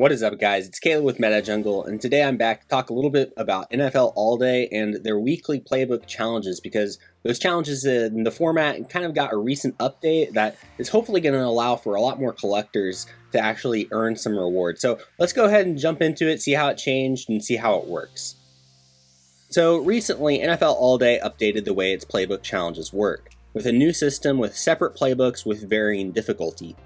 What is up, guys? It's Caleb with MetaJungle, and today I'm back to talk a little bit about NFL All Day and their weekly playbook challenges, because those challenges in the format kind of got a recent update that is hopefully going to allow for a lot more collectors to actually earn some rewards. So let's go ahead and jump into it, see how it changed, and see how it works. So recently, NFL All Day updated the way its playbook challenges work, with a new system with separate playbooks with varying difficulty.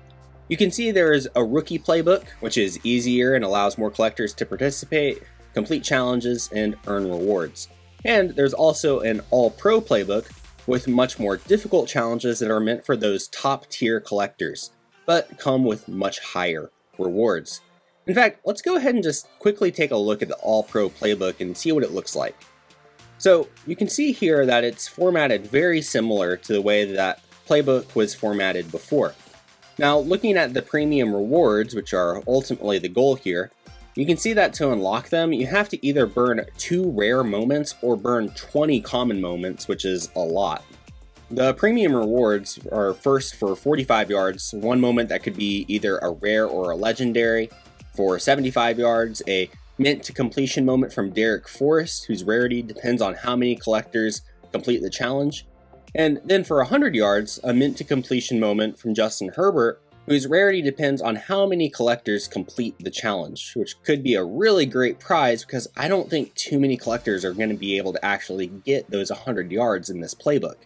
You can see there is a rookie playbook, which is easier and allows more collectors to participate, complete challenges, and earn rewards. And there's also an all-pro playbook with much more difficult challenges that are meant for those top-tier collectors, but come with much higher rewards. In fact, let's go ahead and just quickly take a look at the all-pro playbook and see what it looks like. So you can see here that it's formatted very similar to the way that playbook was formatted before. Now, looking at the premium rewards, which are ultimately the goal here, you can see that to unlock them, you have to either burn 2 rare moments or burn 20 common moments, which is a lot. The premium rewards are first for 45 yards, 1 moment that could be either a rare or a legendary. For 75 yards, a mint to completion moment from Derek Forrest, whose rarity depends on how many collectors complete the challenge. And then for 100 yards, a mint to completion moment from Justin Herbert, whose rarity depends on how many collectors complete the challenge, which could be a really great prize because I don't think too many collectors are going to be able to actually get those 100 yards in this playbook.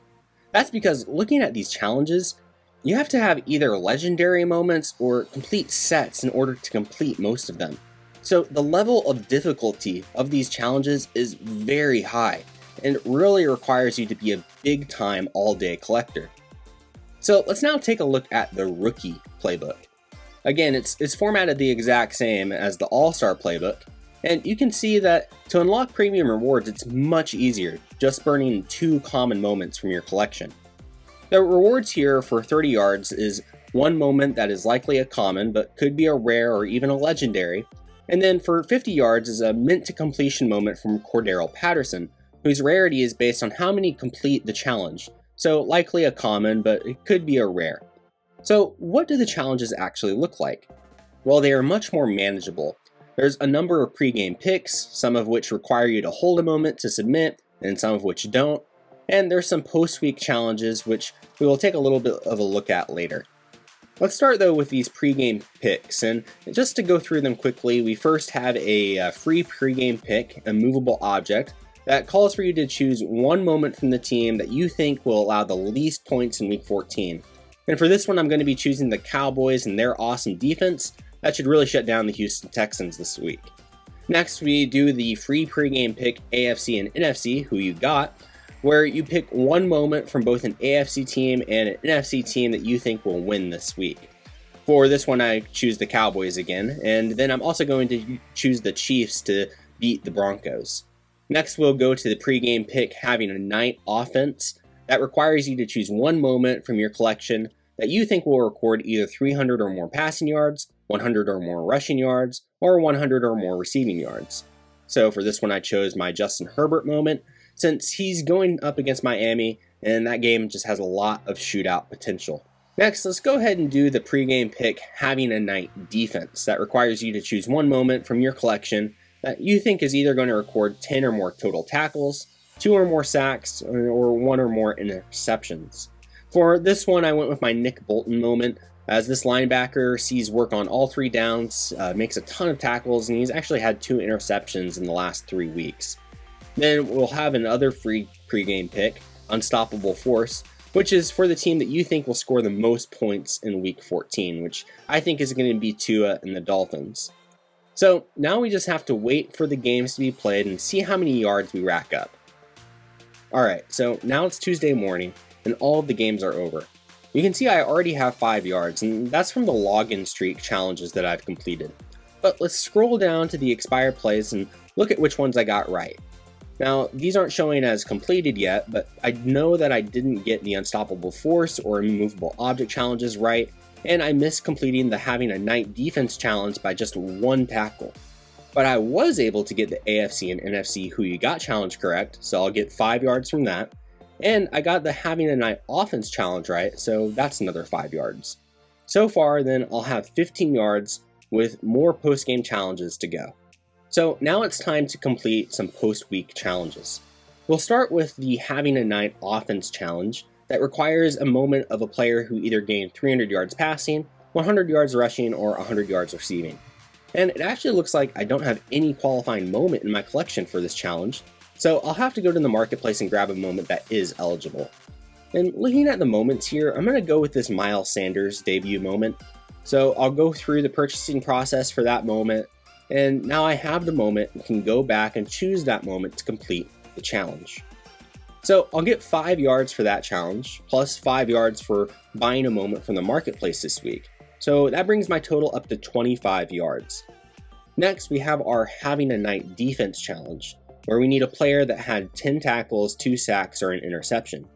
That's because looking at these challenges, you have to have either legendary moments or complete sets in order to complete most of them. So the level of difficulty of these challenges is very high, and it really requires you to be a big-time all-day collector. So let's now take a look at the rookie playbook. Again, it's formatted the exact same as the all-star playbook, and you can see that to unlock premium rewards, it's much easier, just burning 2 common moments from your collection. The rewards here for 30 yards is 1 moment that is likely a common, but could be a rare or even a legendary, and then for 50 yards is a mint to completion moment from Cordero Patterson, whose rarity is based on how many complete the challenge, so likely a common, but it could be a rare. So what do the challenges actually look like? Well, they are much more manageable. There's a number of pre-game picks, some of which require you to hold a moment to submit, and some of which don't, and there's some post-week challenges which we will take a little bit of a look at later. Let's start though with these pre-game picks, and just to go through them quickly, we first have a free pre-game pick, a movable object, that calls for you to choose 1 moment from the team that you think will allow the least points in Week 14. And for this one, I'm going to be choosing the Cowboys and their awesome defense. That should really shut down the Houston Texans this week. Next, we do the free pregame pick AFC and NFC, who you got, where you pick 1 moment from both an AFC team and an NFC team that you think will win this week. For this one, I choose the Cowboys again, and then I'm also going to choose the Chiefs to beat the Broncos. Next, we'll go to the pregame pick having a night offense. That requires you to choose 1 moment from your collection that you think will record either 300 or more passing yards, 100 or more rushing yards, or 100 or more receiving yards. So for this one, I chose my Justin Herbert moment, since he's going up against Miami, and that game just has a lot of shootout potential. Next, let's go ahead and do the pregame pick having a night defense. That requires you to choose 1 moment from your collection that you think is either going to record 10 or more total tackles, 2 or more sacks, or 1 or more interceptions. For this one, I went with my Nick Bolton moment, as this linebacker sees work on all 3 downs, makes a ton of tackles, and he's actually had 2 interceptions in the last 3 weeks. Then we'll have another free pregame pick, Unstoppable Force, which is for the team that you think will score the most points in Week 14, which I think is going to be Tua and the Dolphins. So now we just have to wait for the games to be played and see how many yards we rack up. Alright, so now it's Tuesday morning and all of the games are over. You can see I already have 5 yards, and that's from the login streak challenges that I've completed. But let's scroll down to the expired plays and look at which ones I got right. Now, these aren't showing as completed yet, but I know that I didn't get the Unstoppable Force or Immovable Object challenges right, and I missed completing the having a night defense challenge by just 1 tackle. But I was able to get the AFC and NFC Who You Got challenge correct, so I'll get 5 yards from that. And I got the having a night offense challenge right, so that's another 5 yards. So far, then I'll have 15 yards with more post-game challenges to go. So now it's time to complete some post-week challenges. We'll start with the Having a Night Offense Challenge that requires a moment of a player who either gained 300 yards passing, 100 yards rushing, or 100 yards receiving. And it actually looks like I don't have any qualifying moment in my collection for this challenge, so I'll have to go to the marketplace and grab a moment that is eligible. And looking at the moments here, I'm going to go with this Miles Sanders debut moment. So I'll go through the purchasing process for that moment, and now I have the moment and can go back and choose that moment to complete the challenge. So I'll get 5 yards for that challenge, plus 5 yards for buying a moment from the marketplace this week. So that brings my total up to 25 yards. Next, we have our Having a Night Defense Challenge, where we need a player that had 10 tackles, 2 sacks, or an interception.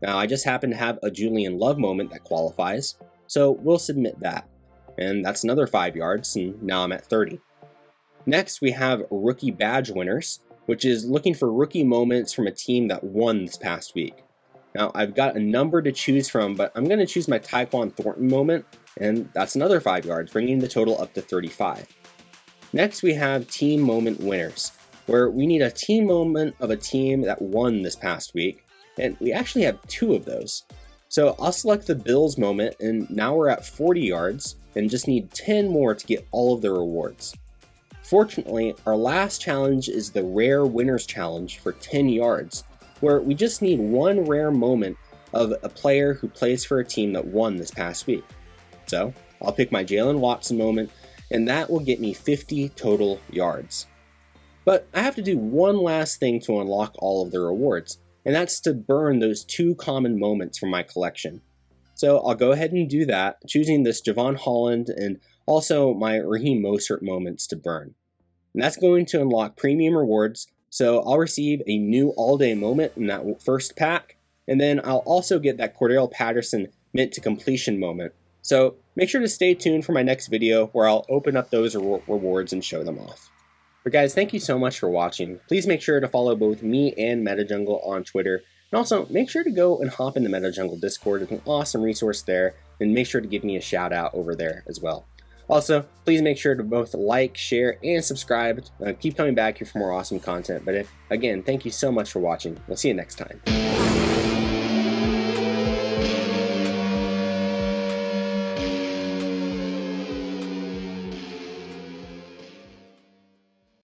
Now, I just happen to have a Julian Love moment that qualifies, so we'll submit that. And that's another 5 yards, and now I'm at 30. Next, we have Rookie Badge Winners, which is looking for rookie moments from a team that won this past week. Now, I've got a number to choose from, but I'm going to choose my Tyquan Thornton moment, and that's another 5 yards, bringing the total up to 35. Next, we have Team Moment Winners, where we need a team moment of a team that won this past week, and we actually have 2 of those. So I'll select the Bills moment, and now we're at 40 yards, and just need 10 more to get all of the rewards. Fortunately, our last challenge is the Rare Winners Challenge for 10 yards, where we just need 1 rare moment of a player who plays for a team that won this past week. So I'll pick my Jalen Watson moment, and that will get me 50 total yards. But I have to do one last thing to unlock all of the rewards, and that's to burn those 2 common moments from my collection. So I'll go ahead and do that, choosing this Javon Holland and also my Raheem Mostert moments to burn. And that's going to unlock premium rewards, so I'll receive a new all-day moment in that first pack, and then I'll also get that Cordell Patterson mint to completion moment. So make sure to stay tuned for my next video where I'll open up those rewards and show them off. But guys, thank you so much for watching. Please make sure to follow both me and MetaJungle on Twitter, and also make sure to go and hop in the MetaJungle Discord. It's an awesome resource there, and make sure to give me a shout out over there as well. Also, please make sure to both like, share, and subscribe. Keep coming back here for more awesome content. But again, thank you so much for watching. We'll see you next time.